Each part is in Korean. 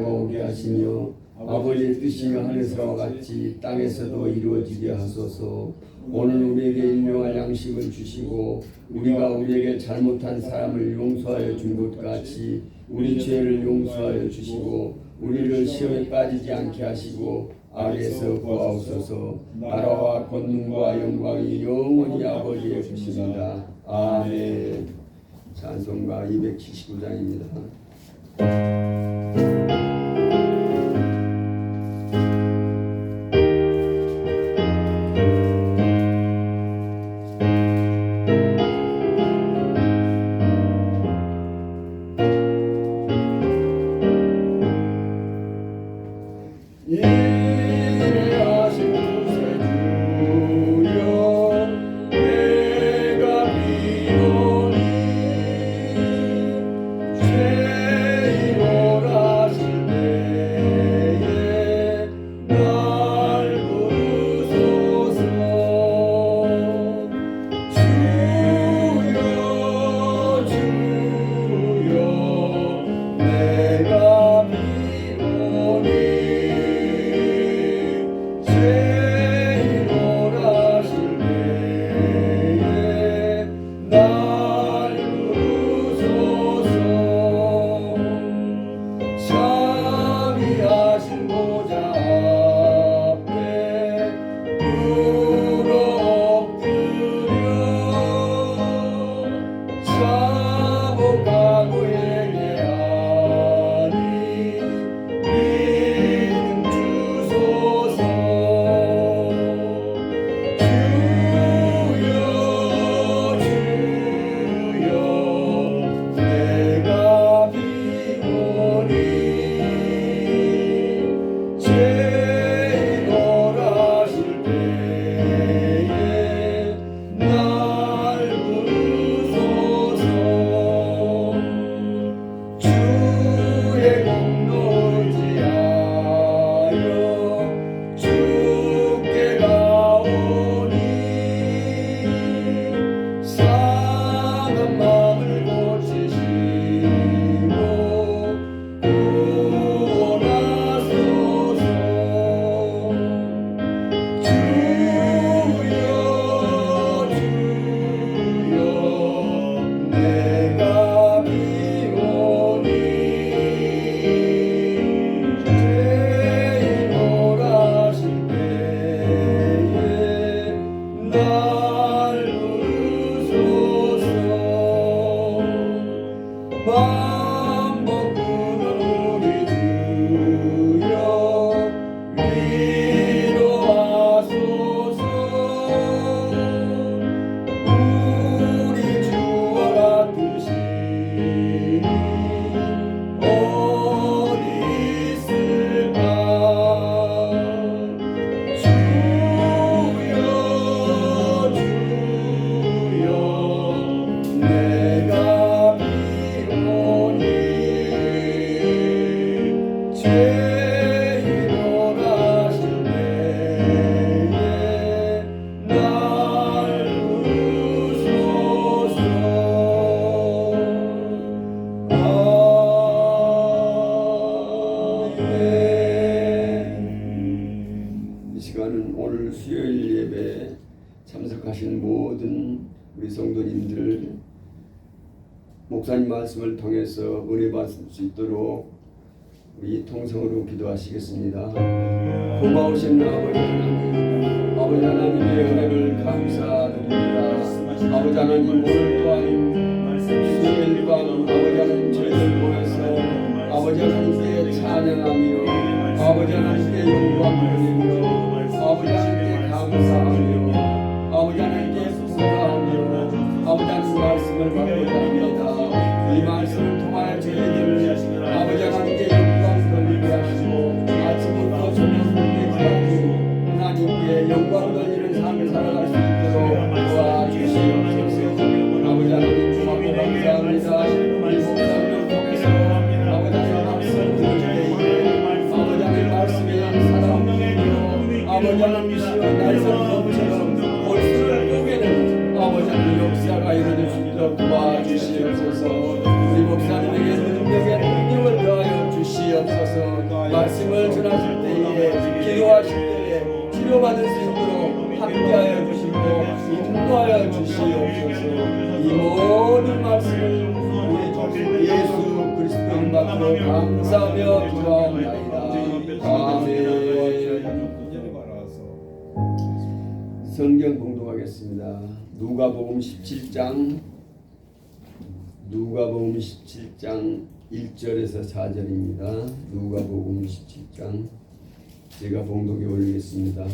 오게 하시며 아버지의 뜻이 하늘에서와 같이 땅에서도 이루어지게 하소서. 오늘 우리에게 일용할 양식을 주시고 우리가 우리에게 잘못한 사람을 용서하여 준 것 같이 우리 죄를 용서하여 주시고 우리를 시험에 빠지지 않게 하시고 악에서 구하옵소서. 나라와 권능과 영광이 영원히 아버지의 것입니다. 아멘. 찬송가 279장입니다. 오늘 수요일 예배에 참석하신 모든 우리 성도님들 목사님 말씀을 통해서 은혜 받을 수 있도록 우리 통성으로 기도하시겠습니다. 고마우신 아버지 하나님, 아버지 하나님의 은혜를 감사드립니다. 아버지 하나님, 오늘 또한 수요일 밤 아버지 하나님 저희를 보내서 아버지 하나님께 찬양하며 아버지 하나님께 영광을 돌리며 아버지 하나님께 감사하며 아버지 하나님께 감사하며 아버지 하나님 말씀을 받고자 합니다. 이 말씀을 통하여 저희들 아버지 하나님께 영광 돌리게 하시고 아침부터 저녁까지 하나님께 영광 돌리는 삶을 살아갈 수 있도록 도와주시옵소서. 아버지 하나님 주님께 감사합니다. 이 목사님을 통해서 아버지 하나님 말씀 들을 때에 아버지 하나님 말씀에 사랑하며 아버지 하나님 시원 날선 검처럼 올수록 속에는 아버지 하나님 역사가 이루어질 수 있도록 도와주시옵소서. 우리 목사님에게 능력에 능력을 더하여 주시옵소서. 말씀을 전하실 때에 기도하실 때에 치료받을 수 있도록 함께하여 주시고 인도하여 주시옵소서. 이 모든 말씀을 우리 예수 그리스도 이름으로 감사하며 기도하옵나이다. 아멘. 성경 공독하겠습니다. 누가복음 17장 1절에서 4절입니다. 누가복음 17장 제가 봉독에 올리겠습니다.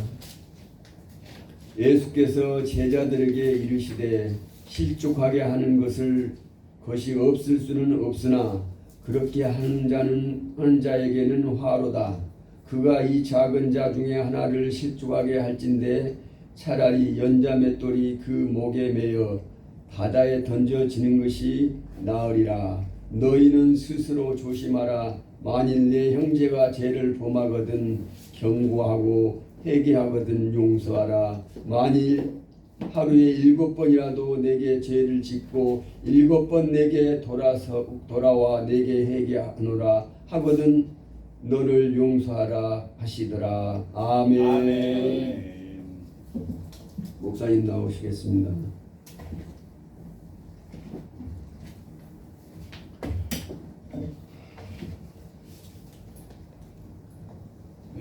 예수께서 제자들에게 이르시되 실족하게 하는 것이 없을 수는 없으나 그렇게 하는 자에게는 화로다. 그가 이 작은 자 중에 하나를 실족하게 할진대 차라리 연자 맷돌이 그 목에 매여 바다에 던져지는 것이 나으리라. 너희는 스스로 조심하라. 만일 내 형제가 죄를 범하거든 경고하고 회개하거든 용서하라. 만일 하루에 7번이라도 내게 죄를 짓고 7번 내게 돌아와 내게 회개하노라 하거든 너를 용서하라 하시더라. 아멘. 아멘. 목사님 나오시겠습니다.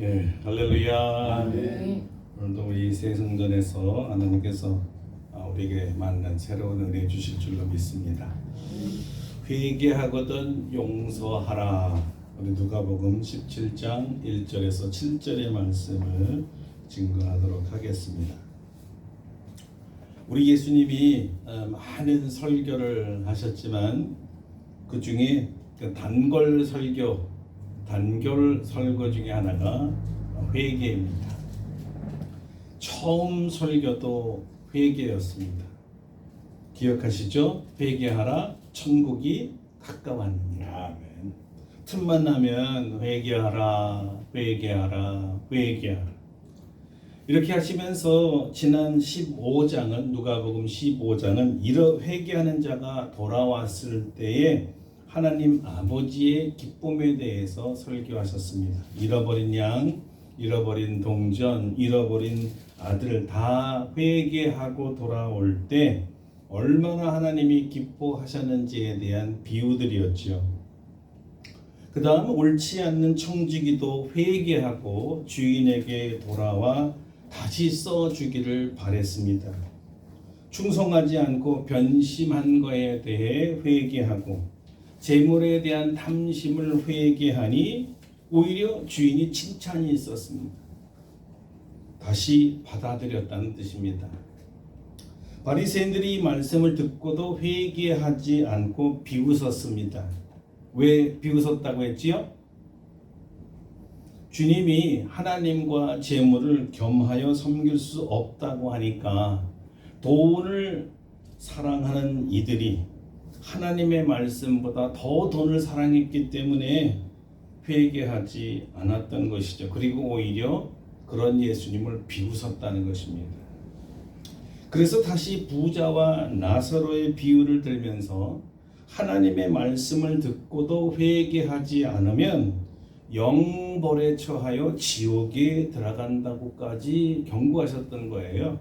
예, 할렐루야. 아멘. 오늘도 우리 새성전에서 하나님께서 우리에게 만난 새로운 은혜 주실 줄로 믿습니다. 회개하거든 용서하라. 우리 누가복음 17장 1절에서 7절의 말씀을 증거하도록 하겠습니다. 우리 예수님이 많은 설교를 하셨지만 그 중에 단골 설교 중에 하나가 회개입니다. 처음 설교도 회개였습니다. 기억하시죠? 회개하라, 천국이 가까웠느니라. 아멘. 틈만 나면 회개하라. 이렇게 하시면서 지난 15장은 누가복음 15장은 회개하는 자가 돌아왔을 때에 하나님 아버지의 기쁨에 대해서 설교하셨습니다. 잃어버린 양, 잃어버린 동전, 잃어버린 아들 다 회개하고 돌아올 때 얼마나 하나님이 기뻐하셨는지에 대한 비유들이었죠. 그 다음 옳지 않는 청지기도 회개하고 주인에게 돌아와 다시 써주기를 바랬습니다. 충성하지 않고 변심한 것에 대해 회개하고 재물에 대한 탐심을 회개하니 오히려 주인이 칭찬이 있었습니다. 다시 받아들였다는 뜻입니다. 바리새인들이 이 말씀을 듣고도 회개하지 않고 비웃었습니다. 왜 비웃었다고 했지요? 주님이 하나님과 재물을 겸하여 섬길 수 없다고 하니까 돈을 사랑하는 이들이 하나님의 말씀보다 더 돈을 사랑했기 때문에 회개하지 않았던 것이죠. 그리고 오히려 그런 예수님을 비웃었다는 것입니다. 그래서 다시 부자와 나사로의 비유를 들면서 하나님의 말씀을 듣고도 회개하지 않으면 영벌에 처하여 지옥에 들어간다고까지 경고하셨던 거예요.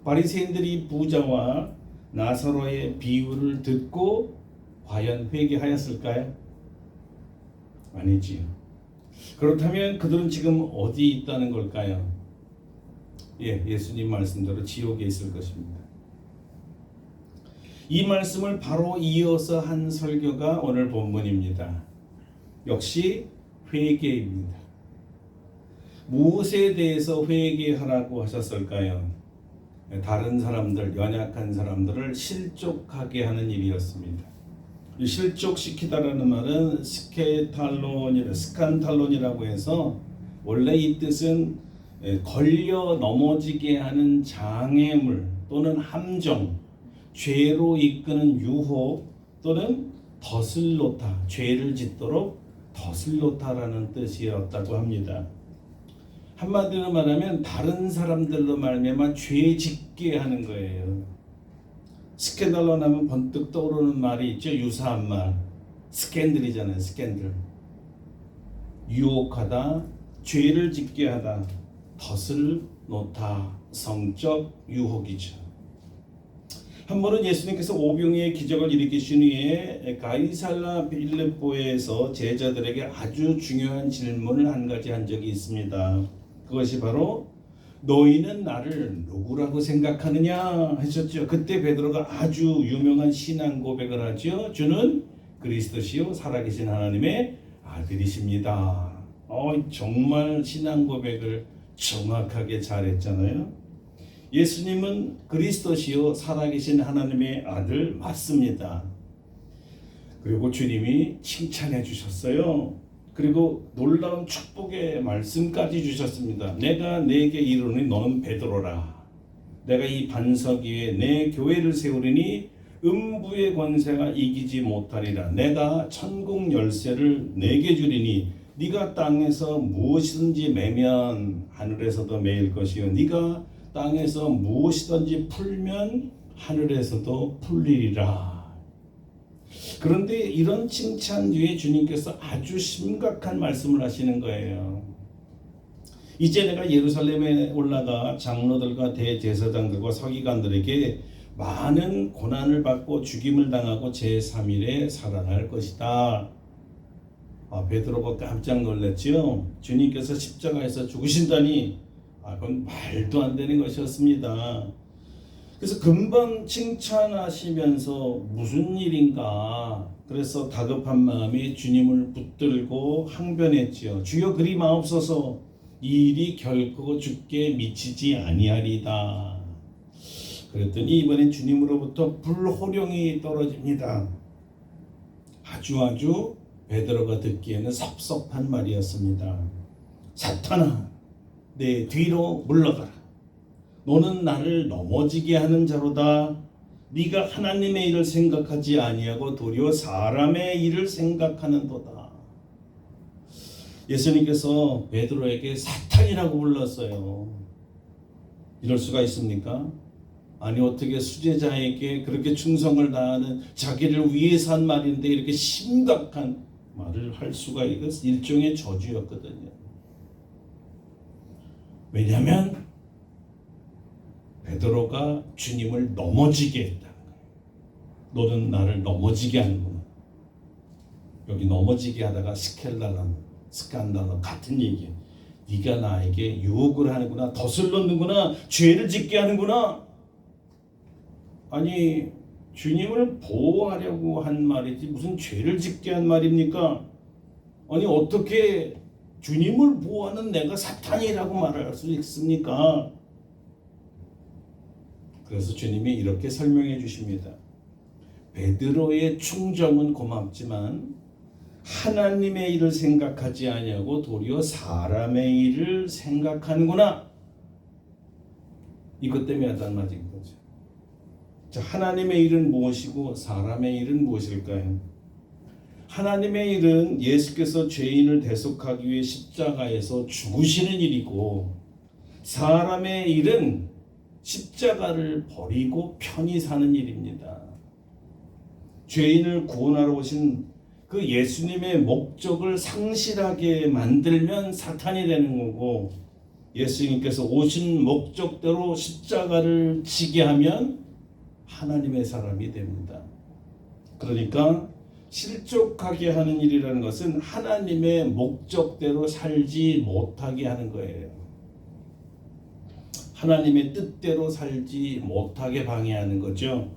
바리새인들이 부자와 나사로의 비유를 듣고 과연 회개하였을까요? 아니지요. 그렇다면 그들은 지금 어디 있다는 걸까요? 예수님 말씀대로 지옥에 있을 것입니다. 이 말씀을 바로 이어서 한 설교가 오늘 본문입니다. 역시 회개입니다. 무엇에 대해서 회개하라고 하셨을까요? 다른 사람들, 연약한 사람들을 실족하게 하는 일이었습니다. 실족시키다라는 말은 스칸탈론이라고 해서 원래 이 뜻은 걸려 넘어지게 하는 장애물 또는 함정, 죄로 이끄는 유혹 또는 더슬로타, 죄를 짓도록 더슬로타라는 뜻이었다고 합니다. 한마디로 말하면 다른 사람들로 말미암아 죄 짓게 하는 거예요. 스캔들로 나면 번뜩 떠오르는 말이 있죠. 유사한 말. 스캔들이잖아요. 스캔들. 유혹하다, 죄를 짓게 하다, 덫을 놓다, 성적 유혹이죠. 한 번은 예수님께서 오병이의 기적을 일으키신 후에 가이사랴 빌립보에서 제자들에게 아주 중요한 질문을 한 가지 한 적이 있습니다. 그것이 바로 너희는 나를 누구라고 생각하느냐 하셨죠. 그때 베드로가 아주 유명한 신앙 고백을 하죠. 주는 그리스도시요 살아계신 하나님의 아들이십니다. 정말 신앙 고백을 정확하게 잘했잖아요. 예수님은 그리스도시요 살아계신 하나님의 아들 맞습니다. 그리고 주님이 칭찬해 주셨어요. 그리고 놀라운 축복의 말씀까지 주셨습니다. 내가 네게 이르노니 너는 베드로라. 내가 이 반석 위에 내 교회를 세우리니 음부의 권세가 이기지 못하리라. 내가 천국 열쇠를 네게 주리니 네가 땅에서 무엇이든지 매면 하늘에서도 매일 것이요 네가 땅에서 무엇이든지 풀면 하늘에서도 풀리리라. 그런데 이런 칭찬 뒤에 주님께서 아주 심각한 말씀을 하시는 거예요. 이제 내가 예루살렘에 올라가 장로들과 대제사장들과 서기관들에게 많은 고난을 받고 죽임을 당하고 제3일에 살아날 것이다. 베드로가 깜짝 놀랐지요. 주님께서 십자가에서 죽으신다니 그건 말도 안 되는 것이었습니다. 그래서 금방 칭찬하시면서 무슨 일인가 그래서 다급한 마음에 주님을 붙들고 항변했지요. 주여 그리 마옵소서 이 일이 결코 주께 미치지 아니하리다. 그랬더니 이번엔 주님으로부터 불호령이 떨어집니다. 아주 베드로가 듣기에는 섭섭한 말이었습니다. 사탄아 내 뒤로 물러가라. 너는 나를 넘어지게 하는 자로다. 네가 하나님의 일을 생각하지 아니하고 도리어 사람의 일을 생각하는도다. 예수님께서 베드로에게 사탄이라고 불렀어요. 이럴 수가 있습니까? 아니 어떻게 수제자에게 그렇게 충성을 다하는 자기를 위해서 한 말인데 이렇게 심각한 말을 할 수가 이것 일종의 저주였거든요. 왜냐하면 베드로가 주님을 넘어지게 했다는 거예요. 너는 나를 넘어지게 하는구나. 여기 넘어지게 하다가 스칸달러 같은 얘기예요. 네가 나에게 유혹을 하는구나. 덫을 놓는구나. 죄를 짓게 하는구나. 아니 주님을 보호하려고 한 말이지 무슨 죄를 짓게 한 말입니까? 아니 어떻게 주님을 보호하는 내가 사탄이라고 말할 수 있습니까? 그래서 주님이 이렇게 설명해 주십니다. 베드로의 충정은 고맙지만 하나님의 일을 생각하지 아니하고 도리어 사람의 일을 생각하는구나. 이것 때문에 하단 말인 거죠. 자, 하나님의 일은 무엇이고 사람의 일은 무엇일까요? 하나님의 일은 예수께서 죄인을 대속하기 위해 십자가에서 죽으시는 일이고 사람의 일은 십자가를 버리고 편히 사는 일입니다. 죄인을 구원하러 오신 그 예수님의 목적을 상실하게 만들면 사탄이 되는 거고 예수님께서 오신 목적대로 십자가를 지게 하면 하나님의 사람이 됩니다. 그러니까 실족하게 하는 일이라는 것은 하나님의 목적대로 살지 못하게 하는 거예요. 하나님의 뜻대로 살지 못하게 방해하는 거죠.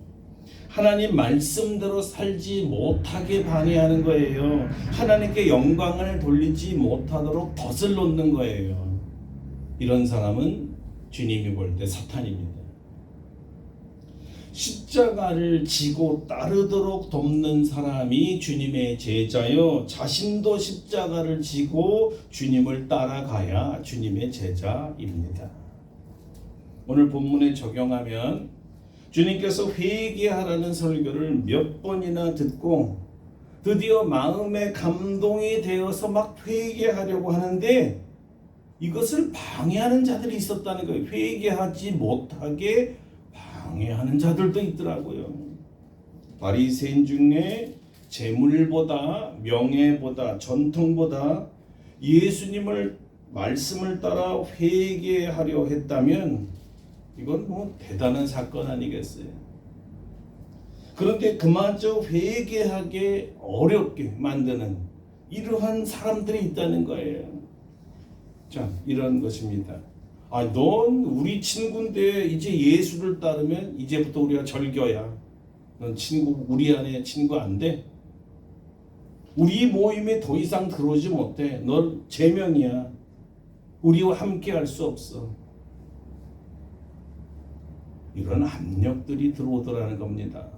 하나님 말씀대로 살지 못하게 방해하는 거예요. 하나님께 영광을 돌리지 못하도록 덫을 놓는 거예요. 이런 사람은 주님이 볼 때 사탄입니다. 십자가를 지고 따르도록 돕는 사람이 주님의 제자요. 자신도 십자가를 지고 주님을 따라가야 주님의 제자입니다. 오늘 본문에 적용하면 주님께서 회개하라는 설교를 몇 번이나 듣고 드디어 마음에 감동이 되어서 막 회개하려고 하는데 이것을 방해하는 자들이 있었다는 거예요. 회개하지 못하게 방해하는 자들도 있더라고요. 바리새인 중에 재물보다 명예보다 전통보다 예수님을 말씀을 따라 회개하려 했다면 이건 뭐 대단한 사건 아니겠어요? 그런데 그마저 회개하게 어렵게 만드는 이러한 사람들이 있다는 거예요. 자, 이런 것입니다. 넌 우리 친구인데 이제 예수를 따르면 이제부터 우리가 절교야. 넌 친구, 우리 안에 친구 안 돼. 우리 모임에 더 이상 들어오지 못해. 넌 제명이야. 우리와 함께 할 수 없어. 이런 압력들이 들어오더라는 겁니다.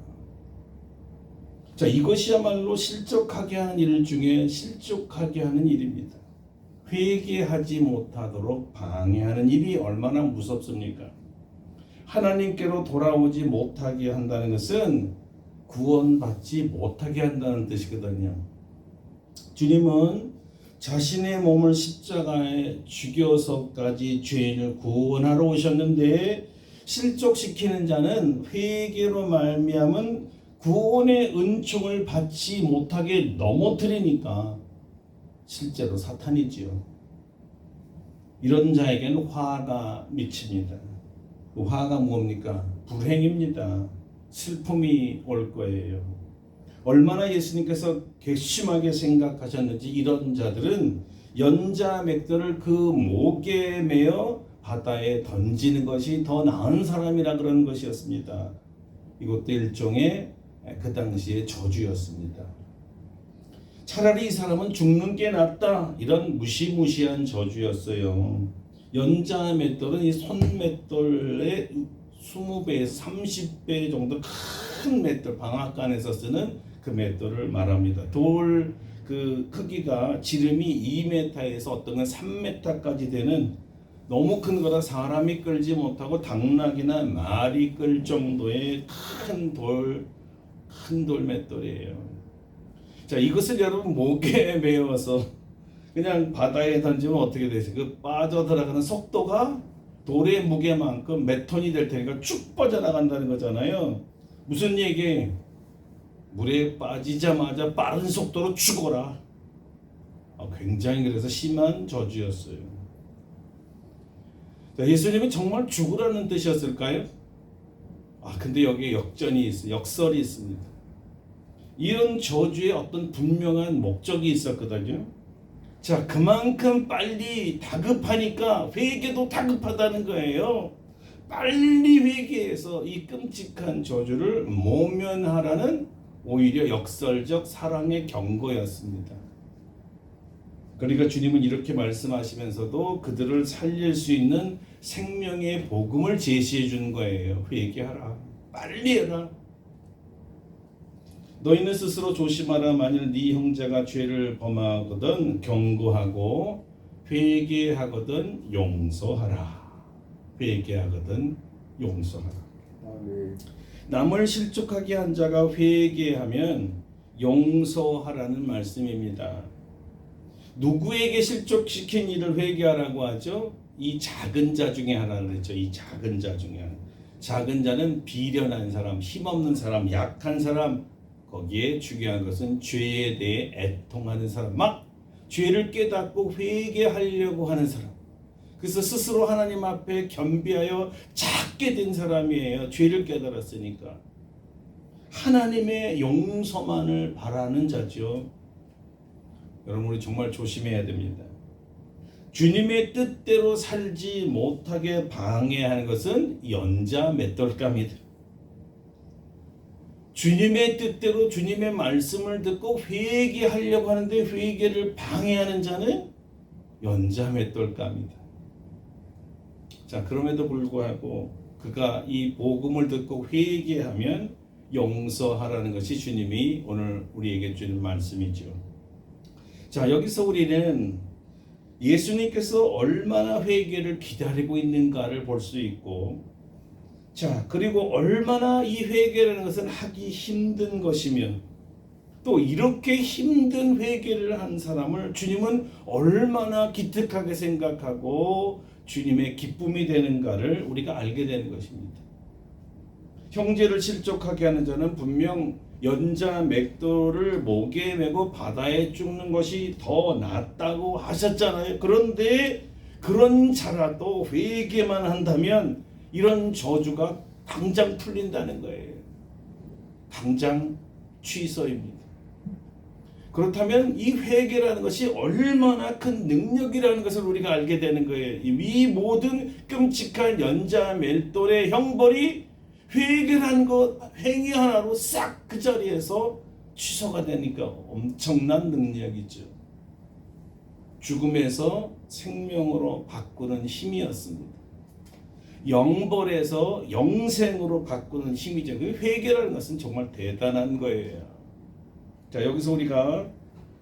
자, 이것이야말로 실족하게 하는 일 중에 실족하게 하는 일입니다. 회개하지 못하도록 방해하는 일이 얼마나 무섭습니까? 하나님께로 돌아오지 못하게 한다는 것은 구원받지 못하게 한다는 뜻이거든요. 주님은 자신의 몸을 십자가에 죽여서까지 죄인을 구원하러 오셨는데 실족시키는 자는 회개로 말미암은 구원의 은총을 받지 못하게 넘어뜨리니까 실제로 사탄이지요. 이런 자에게는 화가 미칩니다. 그 화가 뭡니까? 불행입니다. 슬픔이 올 거예요. 얼마나 예수님께서 괘씸하게 생각하셨는지 이런 자들은 연자 맥도를 그 목에 매어 바다에 던지는 것이 더 나은 사람이라 그런 것이었습니다. 이것도 일종의 그 당시의 저주였습니다. 차라리 이 사람은 죽는 게 낫다. 이런 무시무시한 저주였어요. 연자 맷돌은 이 손맷돌의 20배에서 30배 정도 큰 맷돌, 방앗간에서 쓰는 그 맷돌을 말합니다. 돌 그 크기가 지름이 2m에서 어떤 건 3m까지 되는 너무 큰 거라 사람이 끌지 못하고 당나귀나 말이 끌 정도의 큰 돌 맷돌이에요. 자, 이것을 여러분 목에 메어서 그냥 바다에 던지면 어떻게 되세요? 그 빠져들어가는 속도가 돌의 무게만큼 몇 톤이 될 테니까 쭉 빠져나간다는 거잖아요. 무슨 얘기? 물에 빠지자마자 빠른 속도로 죽어라. 굉장히 그래서 심한 저주였어요. 자, 예수님은 정말 죽으라는 뜻이었을까요? 근데 여기에 역설이 있습니다. 이런 저주에 어떤 분명한 목적이 있었거든요. 자, 그만큼 빨리 다급하니까 회개도 다급하다는 거예요. 빨리 회개해서 이 끔찍한 저주를 모면하라는 오히려 역설적 사랑의 경고였습니다. 그러니까 주님은 이렇게 말씀하시면서도 그들을 살릴 수 있는 생명의 복음을 제시해 주는 거예요. 회개하라. 빨리 해라. 너희는 스스로 조심하라. 만일 네 형제가 죄를 범하거든 경고하고 회개하거든 용서하라. 회개하거든 용서하라. 아멘. 남을 실족하게 한 자가 회개하면 용서하라는 말씀입니다. 누구에게 실족시킨 일을 회개하라고 하죠? 이 작은 자 중에 하나를 그랬죠. 이 작은 자 중에 하나. 작은 자는 비련한 사람, 힘없는 사람, 약한 사람. 거기에 중요한 것은 죄에 대해 애통하는 사람, 막 죄를 깨닫고 회개하려고 하는 사람. 그래서 스스로 하나님 앞에 겸비하여 작게 된 사람이에요. 죄를 깨달았으니까. 하나님의 용서만을 바라는 자죠. 여러분, 우리 정말 조심해야 됩니다. 주님의 뜻대로 살지 못하게 방해하는 것은 연자 맷돌감이다. 주님의 뜻대로 주님의 말씀을 듣고 회개하려고 하는데 회개를 방해하는 자는 연자 맷돌감이다. 자, 그럼에도 불구하고 그가 이 복음을 듣고 회개하면 용서하라는 것이 주님이 오늘 우리에게 주는 말씀이죠. 자, 여기서 우리는 예수님께서 얼마나 회개를 기다리고 있는가를 볼 수 있고, 자, 그리고 얼마나 이 회개라는 것은 하기 힘든 것이며, 또 이렇게 힘든 회개를 한 사람을 주님은 얼마나 기특하게 생각하고 주님의 기쁨이 되는가를 우리가 알게 되는 것입니다. 형제를 실족하게 하는 자는 분명 연자 맷돌을 목에 메고 바다에 죽는 것이 더 낫다고 하셨잖아요. 그런데 그런 자라도 회개만 한다면 이런 저주가 당장 풀린다는 거예요. 당장 취소입니다. 그렇다면 이 회개라는 것이 얼마나 큰 능력이라는 것을 우리가 알게 되는 거예요. 이 모든 끔찍한 연자 맷돌의 형벌이 회개라는 것 행위 하나로 싹 그 자리에서 취소가 되니까 엄청난 능력이죠. 죽음에서 생명으로 바꾸는 힘이었습니다. 영벌에서 영생으로 바꾸는 힘이죠. 그 회개라는 것은 정말 대단한 거예요. 자, 여기서 우리가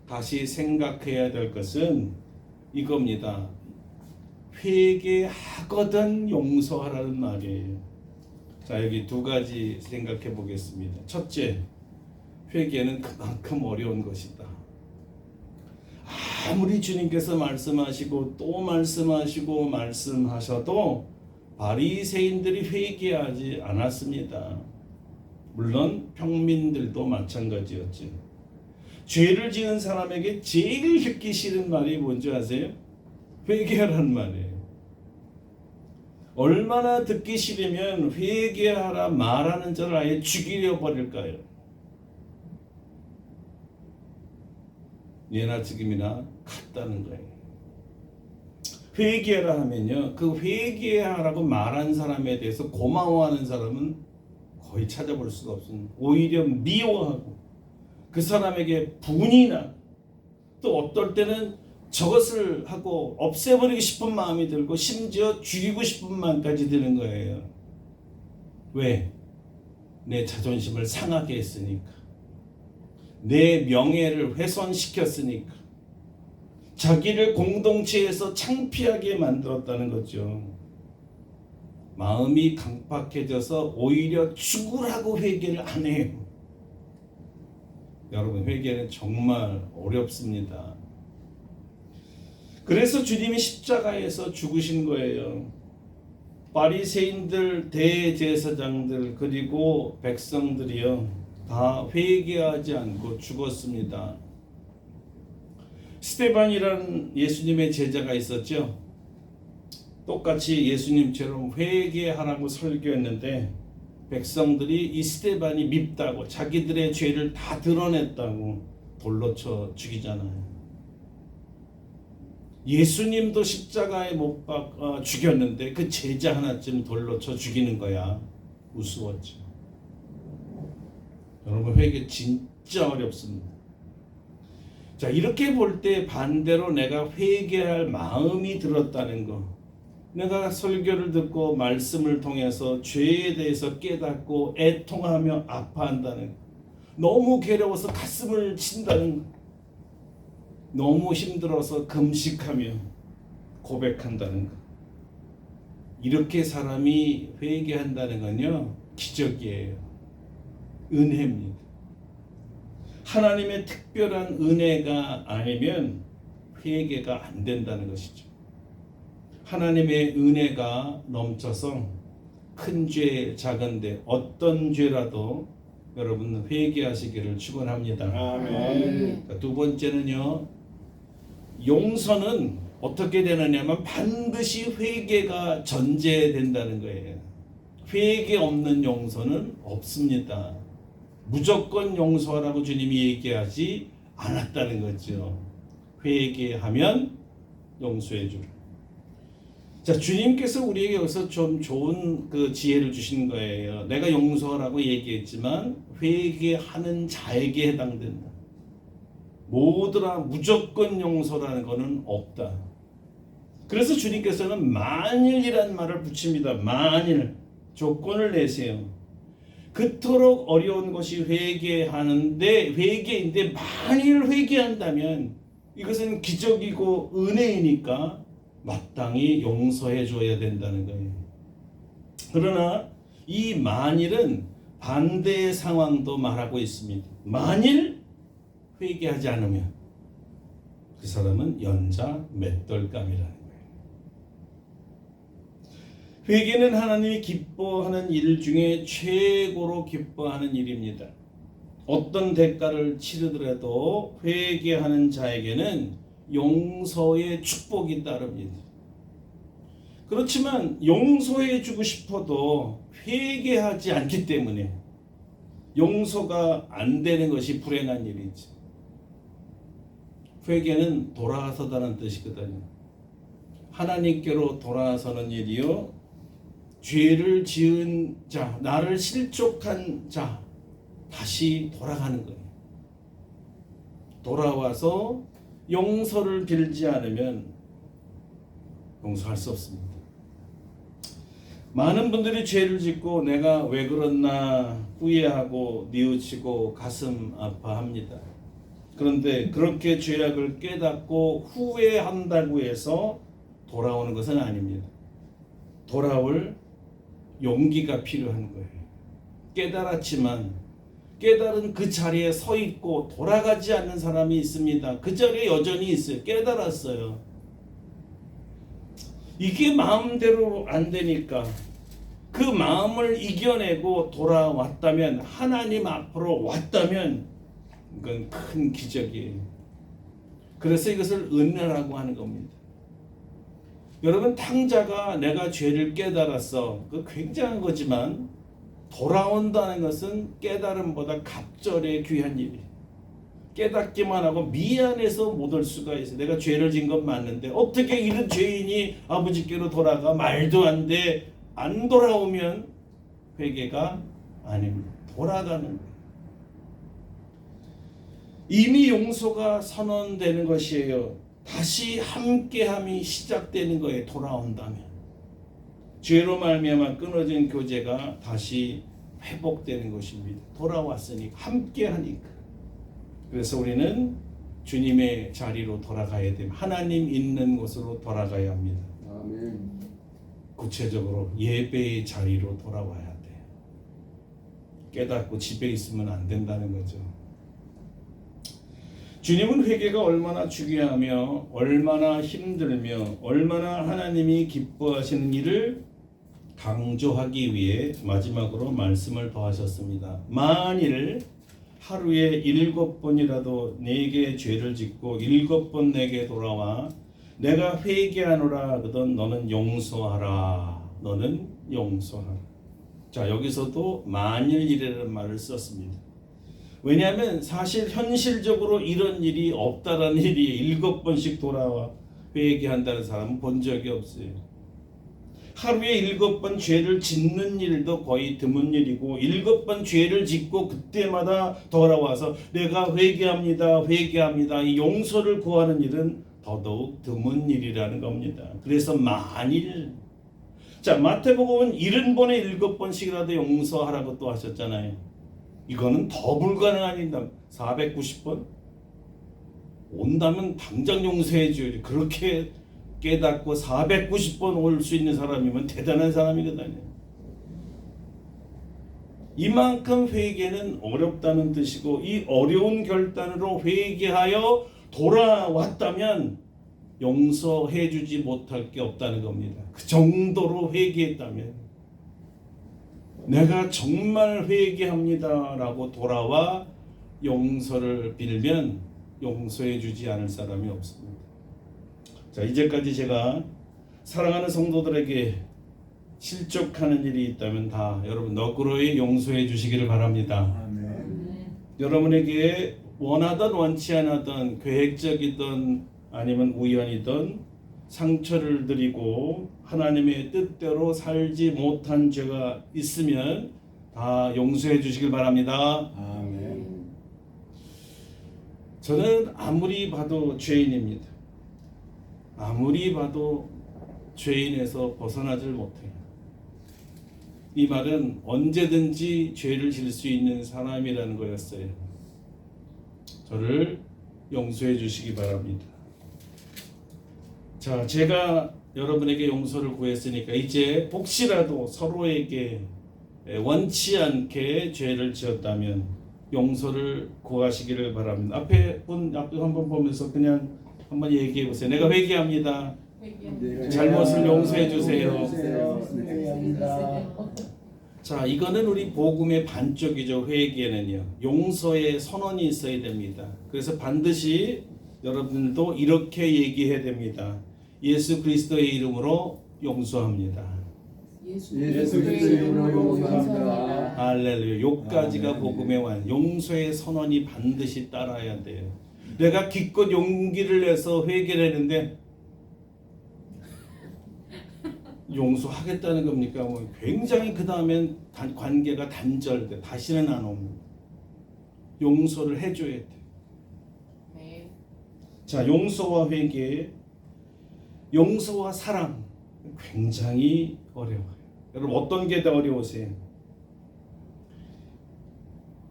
다시 생각해야 될 것은 이겁니다. 회개하거든 용서하라는 말이에요. 자, 여기 두 가지 생각해 보겠습니다. 첫째, 회개는 그만큼 어려운 것이다. 아무리 주님께서 말씀하시고 또 말씀하시고 말씀하셔도 바리새인들이 회개하지 않았습니다. 물론 평민들도 마찬가지였지. 죄를 지은 사람에게 제일 듣기 싫은 말이 뭔지 아세요? 회개하라는 말이에요. 얼마나 듣기 싫으면 회개하라 말하는 자를 아예 죽이려 버릴까요? 예나 지금이나 같다는 거예요. 회개하라 하면요, 그 회개하라고 말한 사람에 대해서 고마워하는 사람은 거의 찾아볼 수가 없습니다. 오히려 미워하고 그 사람에게 분이 나, 또 어떨 때는 저것을 하고 없애버리고 싶은 마음이 들고 심지어 죽이고 싶은 마음까지 드는 거예요. 왜? 내 자존심을 상하게 했으니까, 내 명예를 훼손시켰으니까, 자기를 공동체에서 창피하게 만들었다는 거죠. 마음이 강팍해져서 오히려 죽으라고 회개를 안 해요. 여러분, 회개는 정말 어렵습니다. 그래서 주님이 십자가에서 죽으신 거예요. 바리새인들, 대제사장들, 그리고 백성들이요, 다 회개하지 않고 죽었습니다. 스데반이라는 예수님의 제자가 있었죠. 똑같이 예수님처럼 회개하라고 설교했는데 백성들이 이 스데반이 밉다고, 자기들의 죄를 다 드러냈다고 돌로 쳐 죽이잖아요. 예수님도 십자가에 못 박아 죽였는데 그 제자 하나쯤 돌로 쳐 죽이는 거야. 우스웠죠. 여러분, 회개 진짜 어렵습니다. 자, 이렇게 볼 때 반대로 내가 회개할 마음이 들었다는 거, 내가 설교를 듣고 말씀을 통해서 죄에 대해서 깨닫고 애통하며 아파한다는 거, 너무 괴로워서 가슴을 친다는 거, 너무 힘들어서 금식하며 고백한다는 것, 이렇게 사람이 회개한다는 건요, 기적이에요. 은혜입니다. 하나님의 특별한 은혜가 아니면 회개가 안 된다는 것이죠. 하나님의 은혜가 넘쳐서 큰 죄, 작은 죄, 어떤 죄라도 여러분 회개하시기를 축원합니다. 아멘. 두 번째는요, 용서는 어떻게 되느냐면 반드시 회개가 전제된다는 거예요. 회개 없는 용서는 없습니다. 무조건 용서하라고 주님이 얘기하지 않았다는 거죠. 회개하면 용서해 주라. 자, 주님께서 우리에게 여기서 좀 좋은 그 지혜를 주신 거예요. 내가 용서하라고 얘기했지만 회개하는 자에게 해당된다. 모두라 무조건 용서라는 것은 없다. 그래서 주님께서는 만일이란 말을 붙입니다. 만일, 조건을 내세요. 그토록 어려운 것이 회개인데 만일 회개한다면 이것은 기적이고 은혜이니까 마땅히 용서해 줘야 된다는 거예요. 그러나 이 만일은 반대의 상황도 말하고 있습니다. 만일 회개하지 않으면 그 사람은 연자 맷돌감이라는 거예요. 회개는 하나님이 기뻐하는 일 중에 최고로 기뻐하는 일입니다. 어떤 대가를 치르더라도 회개하는 자에게는 용서의 축복이 따릅니다. 그렇지만 용서해 주고 싶어도 회개하지 않기 때문에 용서가 안 되는 것이 불행한 일이죠. 회개는 돌아서다는 뜻이거든요. 하나님께로 돌아서는 일이요, 죄를 지은 자, 나를 실족한 자, 다시 돌아가는 거예요. 돌아와서 용서를 빌지 않으면 용서할 수 없습니다. 많은 분들이 죄를 짓고 내가 왜 그랬나 후회하고 뉘우치고 가슴 아파합니다. 그런데 그렇게 죄악을 깨닫고 후회한다고 해서 돌아오는 것은 아닙니다. 돌아올 용기가 필요한 거예요. 깨달았지만 깨달은 그 자리에 서 있고 돌아가지 않는 사람이 있습니다. 그 자리에 여전히 있어요. 깨달았어요. 이게 마음대로 안 되니까 그 마음을 이겨내고 돌아왔다면, 하나님 앞으로 왔다면 이건 큰 기적이에요. 그래서 이것을 은혜라고 하는 겁니다. 여러분, 탕자가 내가 죄를 깨달았어, 그 굉장한 거지만 돌아온다는 것은 깨달음보다 갑절의 귀한 일이에요. 깨닫기만 하고 미안해서 못 올 수가 있어요. 내가 죄를 진 건 맞는데 어떻게 이런 죄인이 아버지께로 돌아가? 말도 안 돼. 안 돌아오면 회개가 아닙니다. 돌아가는 거예요. 이미 용서가 선언되는 것이에요. 다시 함께함이 시작되는 거예요. 돌아온다면. 죄로 말미암아 끊어진 교제가 다시 회복되는 것입니다. 돌아왔으니까, 함께하니까. 그래서 우리는 주님의 자리로 돌아가야 됩니다. 하나님 있는 곳으로 돌아가야 합니다. 아멘. 구체적으로 예배의 자리로 돌아와야 돼요. 깨닫고 집에 있으면 안 된다는 거죠. 주님은 회개가 얼마나 중요하며 얼마나 힘들며 얼마나 하나님이 기뻐하시는 일을 강조하기 위해 마지막으로 말씀을 더하셨습니다. 만일 하루에 7번이라도 내게 죄를 짓고 7번 내게 돌아와 내가 회개하노라 하거든 너는 용서하라. 너는 용서하라. 자, 여기서도 만일이라는 말을 썼습니다. 왜냐하면 사실 현실적으로 이런 일이 없다라는 일이 7번씩 돌아와 회개한다는 사람은 본 적이 없어요. 하루에 7번 죄를 짓는 일도 거의 드문 일이고 7번 죄를 짓고 그때마다 돌아와서 내가 회개합니다. 회개합니다. 이 용서를 구하는 일은 더더욱 드문 일이라는 겁니다. 그래서 만일, 자, 마태복음은 70번에 7번씩이라도 용서하라고 또 하셨잖아요. 이거는 더 불가능한 일이다. 490번? 온다면 당장 용서해 줘야지. 그렇게 깨닫고 490번 올 수 있는 사람이면 대단한 사람이거든요. 이만큼 회개는 어렵다는 뜻이고, 이 어려운 결단으로 회개하여 돌아왔다면 용서해 주지 못할 게 없다는 겁니다. 그 정도로 회개했다면, 내가 정말 회개합니다 라고 돌아와 용서를 빌면 용서해 주지 않을 사람이 없습니다. 자, 이제까지 제가 사랑하는 성도들에게 실족하는 일이 있다면 다 여러분 너그러이 용서해 주시기를 바랍니다. 아멘. 여러분에게 원하든 원치 않았든 계획적이든 아니면 우연이든 상처를 드리고 하나님의 뜻대로 살지 못한 죄가 있으면 다 용서해 주시길 바랍니다. 아멘. 저는 아무리 봐도 죄인입니다. 아무리 봐도 죄인에서 벗어나질 못해요. 이 말은 언제든지 죄를 질 수 있는 사람이라는 거였어요. 저를 용서해 주시기 바랍니다. 자, 제가 여러분에게 용서를 구했으니까 이제 혹시라도 서로에게 원치 않게 죄를 지었다면 용서를 구하시기를 바랍니다. 앞에 한번 보면서 그냥 한번 얘기해 보세요. 내가 회개합니다. 잘못을 용서해 주세요. 자, 이거는 우리 복음의 반쪽이죠. 회개는요. 용서의 선언이 있어야 됩니다. 그래서 반드시 여러분들도 이렇게 얘기해야 됩니다. 예수 그리스도의 이름으로 용서합니다. 예수 그리스도의 이름으로 용서합니다. 할렐루야. 요까지가 복음의 완. 용서의 선언이 반드시 따라야 돼요. 내가 기껏 용기를 내서 회개를 했는데 용서하겠다는 겁니까? 뭐 굉장히 그 다음엔 관계가 단절돼. 다시는 안 옵니다. 용서를 해줘야 돼. 네. 자, 용서와 회개, 용서와 사랑 굉장히 어려워요. 여러분 어떤 게 더 어려우세요?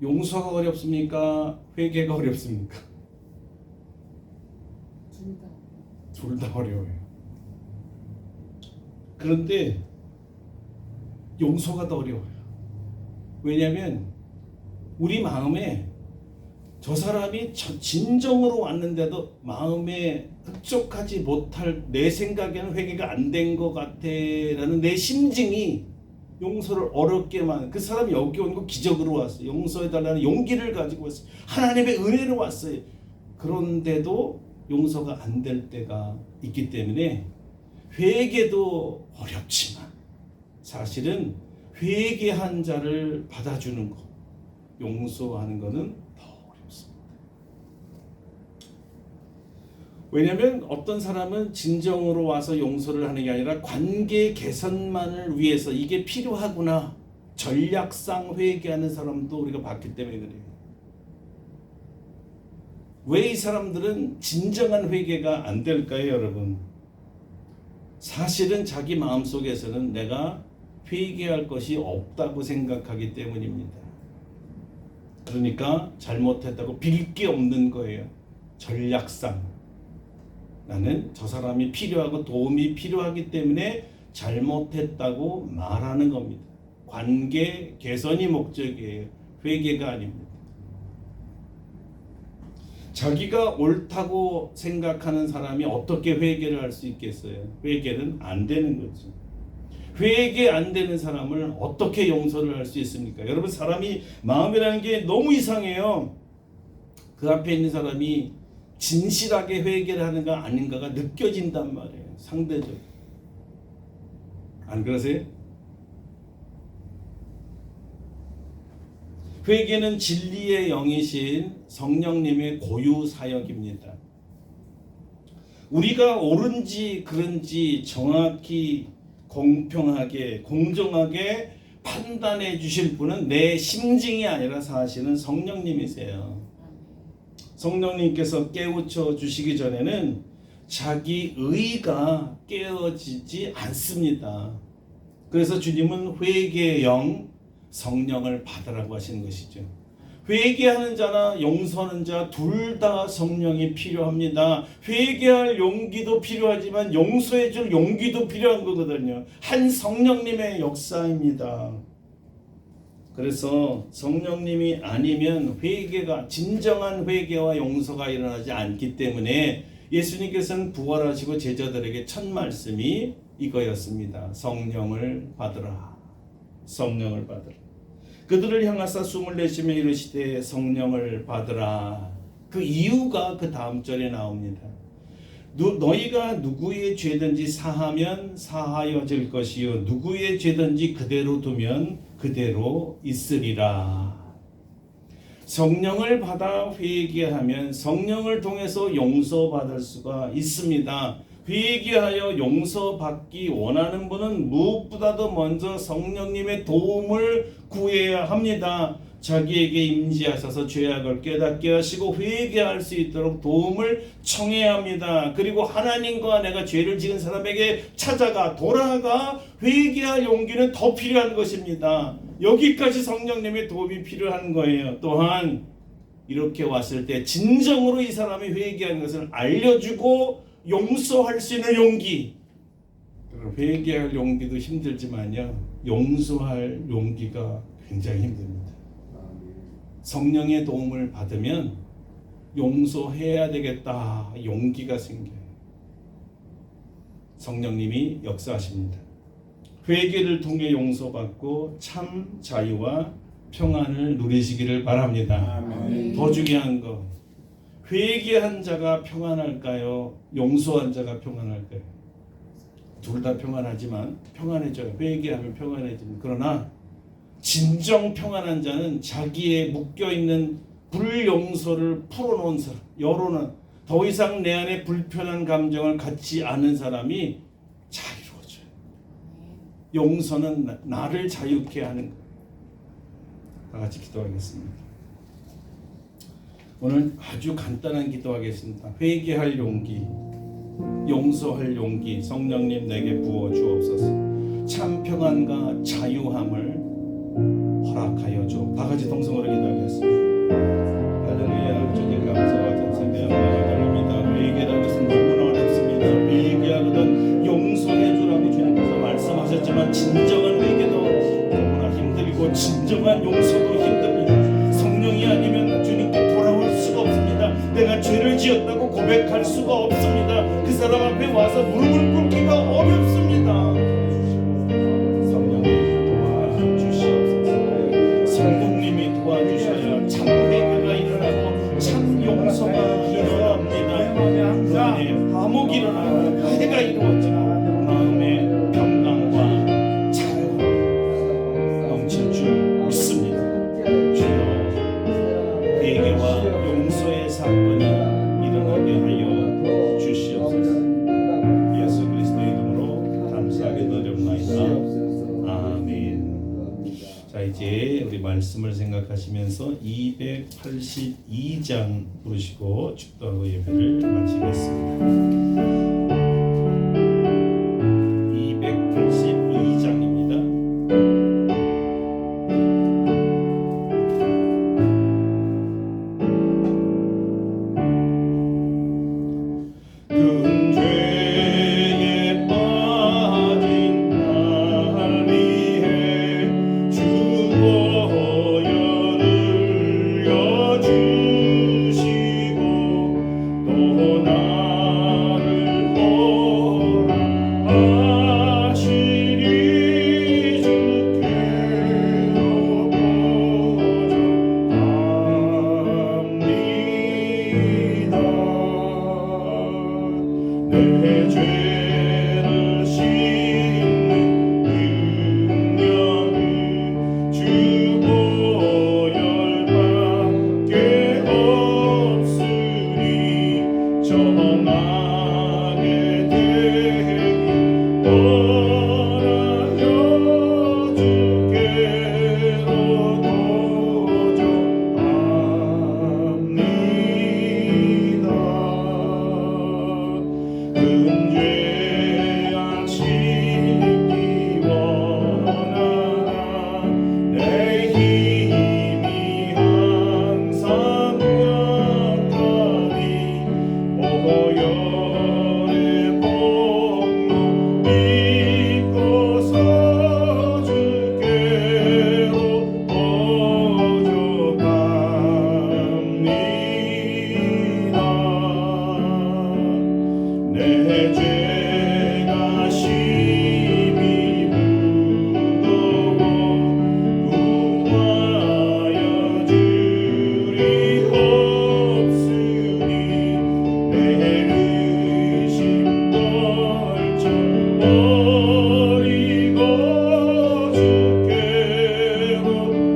용서가 어렵습니까? 회개가 어렵습니까? 둘 다. 둘 다 어려워요. 그런데 용서가 더 어려워요. 왜냐하면 우리 마음에 저 사람이 진정으로 왔는데도 마음에 흡족하지 못할, 내 생각에는 회개가 안 된 것 같아라는 내 심증이 용서를 어렵게 만. 그 사람이 여기 온 거 기적으로 왔어요. 용서해달라는 용기를 가지고 왔어요. 하나님의 은혜로 왔어요. 그런데도 용서가 안 될 때가 있기 때문에 회개도 어렵지만 사실은 회개한 자를 받아주는 것, 용서하는 것은 더 어렵습니다. 왜냐하면 어떤 사람은 진정으로 와서 용서를 하는 게 아니라 관계 개선만을 위해서 이게 필요하구나, 전략상 회개하는 사람도 우리가 봤기 때문에 그래요. 왜 이 사람들은 진정한 회개가 안 될까요, 여러분? 사실은 자기 마음속에서는 내가 회개할 것이 없다고 생각하기 때문입니다. 그러니까 잘못했다고 빌 게 없는 거예요. 전략상 나는 저 사람이 필요하고 도움이 필요하기 때문에 잘못했다고 말하는 겁니다. 관계 개선이 목적이에요. 회개가 아닙니다. 자기가 옳다고 생각하는 사람이 어떻게 회개를 할 수 있겠어요? 회개는 안 되는 거죠. 회개 안 되는 사람을 어떻게 용서를 할 수 있습니까? 여러분, 사람이 마음이라는 게 너무 이상해요. 그 앞에 있는 사람이 진실하게 회개를 하는가 아닌가가 느껴진단 말이에요. 상대적으로. 안 그러세요? 회개는 진리의 영이신 성령님의 고유 사역입니다. 우리가 옳은지 그른지 정확히 공평하게 공정하게 판단해 주실 분은 내 심증이 아니라 사실은 성령님이세요. 성령님께서 깨우쳐 주시기 전에는 자기 의가 깨어지지 않습니다. 그래서 주님은 회개의 영, 성령을 받으라고 하시는 것이죠. 회개하는 자나 용서하는 자 둘 다 성령이 필요합니다. 회개할 용기도 필요하지만 용서해 줄 용기도 필요한 거거든요. 한 성령님의 역사입니다. 그래서 성령님이 아니면 회개가, 진정한 회개와 용서가 일어나지 않기 때문에 예수님께서는 부활하시고 제자들에게 첫 말씀이 이거였습니다. 성령을 받으라. 성령을 받으라. 그들을 향하사 숨을 내쉬며 이르시되 성령을 받으라. 그 이유가 그 다음 절에 나옵니다. 너희가 누구의 죄든지 사하면 사하여질 것이요 누구의 죄든지 그대로 두면 그대로 있으리라. 성령을 받아 회개하면 성령을 통해서 용서받을 수가 있습니다. 회개하여 용서받기 원하는 분은 무엇보다도 먼저 성령님의 도움을 구해야 합니다. 자기에게 임재하셔서 죄악을 깨닫게 하시고 회개할 수 있도록 도움을 청해야 합니다. 그리고 하나님과 내가 죄를 지은 사람에게 찾아가 돌아가 회개할 용기는 더 필요한 것입니다. 여기까지 성령님의 도움이 필요한 거예요. 또한 이렇게 왔을 때 진정으로 이 사람이 회개하는 것을 알려주고 용서할 수 있는 용기. 회개할 용기도 힘들지만요, 용서할 용기가 굉장히 힘듭니다. 성령의 도움을 받으면 용서해야 되겠다 용기가 생겨요. 성령님이 역사하십니다. 회개를 통해 용서받고 참 자유와 평안을 누리시기를 바랍니다. 아멘. 더 중요한 거, 회개한 자가 평안할까요? 용서한 자가 평안할까요? 둘 다 평안하지만 평안해져요. 회개하면 평안해집니다. 그러나 진정 평안한 자는 자기의 묶여있는 불용서를 풀어놓은 사람, 열어놓은, 더 이상 내 안에 불편한 감정을 갖지 않은 사람이 자유로워져요. 용서는 나를 자유케 하는 거예요. 다 같이 기도하겠습니다. 오늘 아주 간단한 기도하겠습니다. 회개할 용기, 용서할 용기 성령님 내게 부어 주옵소서. 참 평안과 자유함을 허락하여 주. 다 같이 동성으로 기도하겠습니다. 할렐루야. 주님 감사와 찬송의 영광을 드립니다. 회개라는 것은 너무나 어렵습니다. 회개하거든 용서해 주라고 주님께서 말씀하셨지만 진정한 회개도 너무나 힘들고 진정한 용서도 힘듭니다. 성령이 아니면 주님께 돌아올 수가 없습니다. 내가 죄를 지었다고 고백할 수가 없습니다. 그 사람 앞에 와서 무릎을 꿇기가 어렵습니다. 성령님 도와주시옵소서. 성령님이 도와주셔야 참 회개가 일어나고 참 용서가 일어납니다. 그 안에 화목이 일어나고 회개가 이루어지고 마음의 평강과 자유가 넘칠 줄 믿습니다. 주여, 회개와 용서의 사건이 일어나게 하여 주시옵소서. 예수 그리스도의 이름으로 감사하게 드립니다. 아멘. 자, 이제 우리 말씀을 생각하시면서 282장 보시고 축도하고 예배를 마치겠습니다. 282장입니다. 큰 죄에 빠진 날 위해 주보혈을 흘려주시고 또 나를 허락하시니 주께로 고정합니다. 내 죄를 씻는 능력은 주보혈밖에 없으니 전하게 되기 원하여 주께로 고정합니다. 근죄 아시기 원하나 내 힘이 항상 약하니 보혈의 공로 믿고서 주께로 고정합니다. 내 죄가 심히 무거워 구하여 주리 없으니 내 의심 떨쳐 버리고 주께로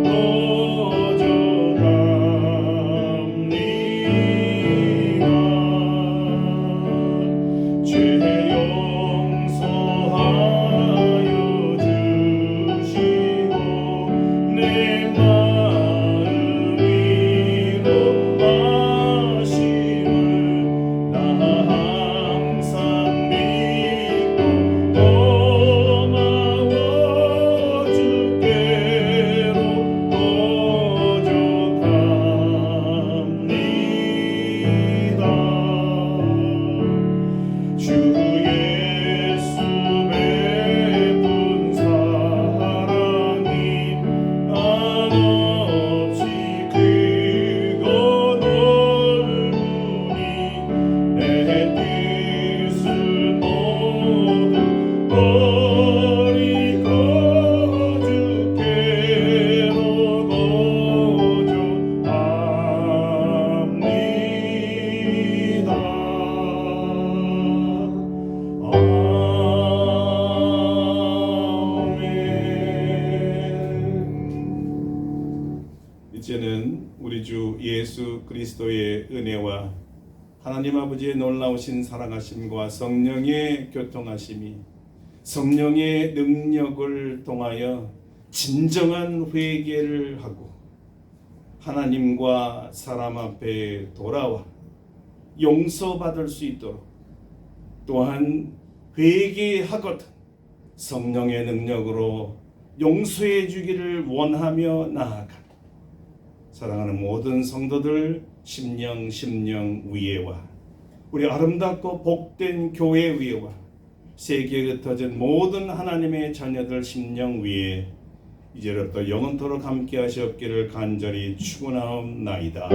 고정합니다. 죄 용서하여 주시고 내 마음 위로하심을 나 항상 믿고 고마워 주께로 고정합니다. 주 예수 베푼 사랑이 한없이 크고 넓으니 내 뜻을 모두 버리고 예수 그리스도의 은혜와 하나님 아버지의 놀라우신 사랑하심과 성령의 교통하심이 성령의 능력을 통하여 진정한 회개를 하고 하나님과 사람 앞에 돌아와 용서받을 수 있도록 또한 회개하거든 성령의 능력으로 용서해 주기를 원하며 나아가 사랑하는 모든 성도들 심령 위에와 우리 아름답고 복된 교회 위에와 세계에 흩어진 모든 하나님의 자녀들 심령 위에 이제부터 영원토록 함께 하시옵기를 간절히 축원하옵나이다.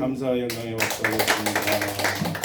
감사와 영광의 박수 올렸습니다.